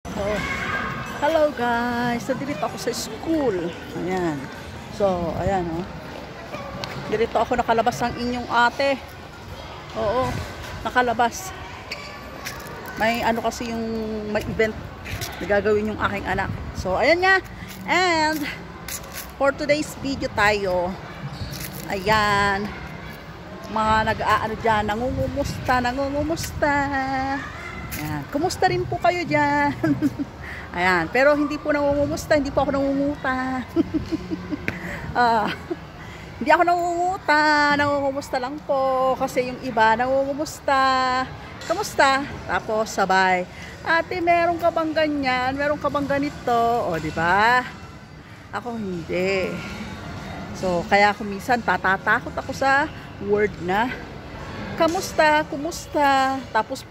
So, hello guys! Nandito ako sa school. Ayan. So, ayan oh. Dito ako nakalabas ang inyong ate. Oo, nakalabas. May ano kasi yung may event na gagawin yung aking anak. So, ayan nga. And, for today's video tayo, ayan, mga nag-aano dyan, nangungumusta. Ayan. Kumusta rin po kayo dyan? Ayan. Pero hindi po nangungumusta, hindi po ako nangunguta. Hindi ako nangungumusta lang po. Kasi yung iba nangungumusta. Kamusta? Tapos sabay, ate, meron ka bang ganyan? Meron ka bang ganito? O, diba? Ako hindi. So, kaya ako minsan tatatakot ako sa word na kamusta, kumusta, tapos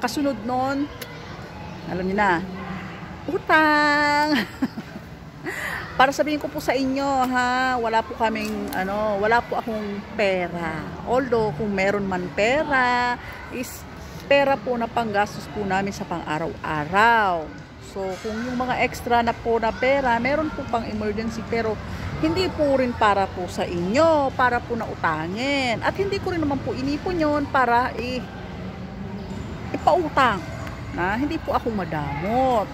kasunod nun, alam niyo na, utang. Para sabihin ko po sa inyo, ha, wala po kaming, wala po akong pera. Although, kung meron man pera, is pera po na panggastos po namin sa pang-araw-araw. So, kung yung mga extra na po na pera, meron po pang emergency, pero hindi po rin para po sa inyo, para po na utangin. At hindi ko rin naman po inipon yon para ipautang. Hindi po ako madamot.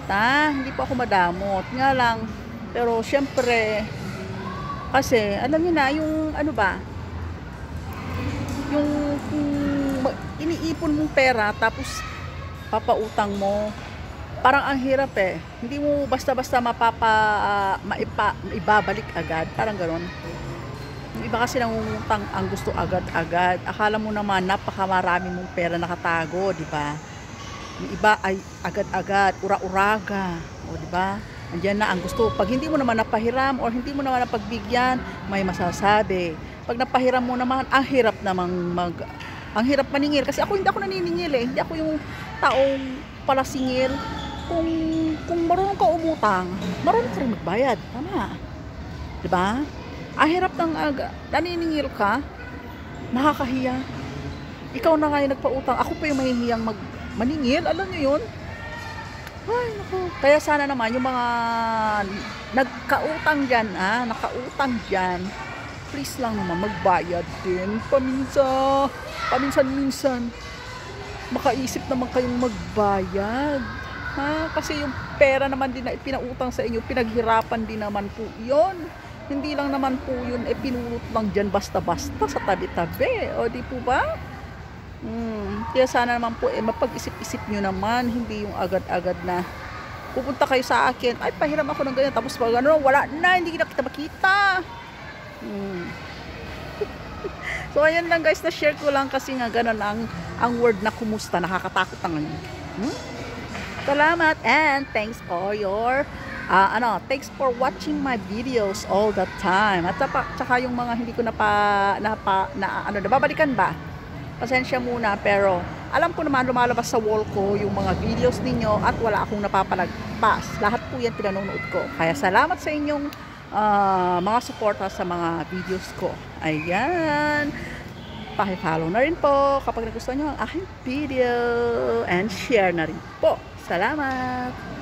Hindi po ako madamot. Nga lang, pero syempre, kasi, alam niyo na, yung ano ba, yung iniipon mong pera, tapos papautang mo, parang ang hirap eh. Hindi mo basta-basta maibabalik agad. Parang gano'n. Yung iba kasi nangungutang ang gusto agad-agad. Akala mo naman napakamarami mong pera nakatago, di ba? Yung iba ay agad-agad, ura-uraga. O, di ba? Andiyan na ang gusto. Pag hindi mo naman napahiram or hindi mo naman napagbigyan, may masasabi. Pag napahiram mo naman, ang hirap namang ang hirap maningil. Kasi ako hindi ako naniningil eh. Hindi ako yung taong palasingil. Kung marunong ka umutang, marunong ka rin magbayad. Tama. Diba? Ang hirap ng naniningil ka, nakakahiya. Ikaw na nga yung nagpautang. Ako pa yung mahihiyang maningil. Alam nyo yun? Ay, naku. Kaya sana naman yung mga nagkautang dyan, nakautang dyan, please lang naman magbayad din. Paminsan-minsan. Makaisip naman kayong magbayad. Kasi yung pera naman din na ipinautang sa inyo, pinaghirapan din naman po yun. Hindi lang naman po yun, pinulot lang dyan basta-basta sa tabi-tabi. O di po ba? Kaya sana naman po, mapag-isip-isip nyo naman, hindi yung agad-agad na pupunta kayo sa akin, ay pahiram ako ng ganyan, tapos pag wala na, hindi na kita makita. So ayan lang guys, na-share ko lang kasi nga ganun ang word na kumusta, nakakatakot ang Salamat and thanks for your thanks for watching my videos all the time. At saka yung mga hindi ko nababalikan ba? Pasensya muna, pero alam ko naman lumalabas sa wall ko yung mga videos ninyo at wala akong napapalagpas. Lahat po yan pinanonood ko. Kaya salamat sa inyong mga suporta sa mga videos ko. Ayan. Paki-follow na rin po kapag nagustuhan nyo ang aking video and share na rin po. Salamat!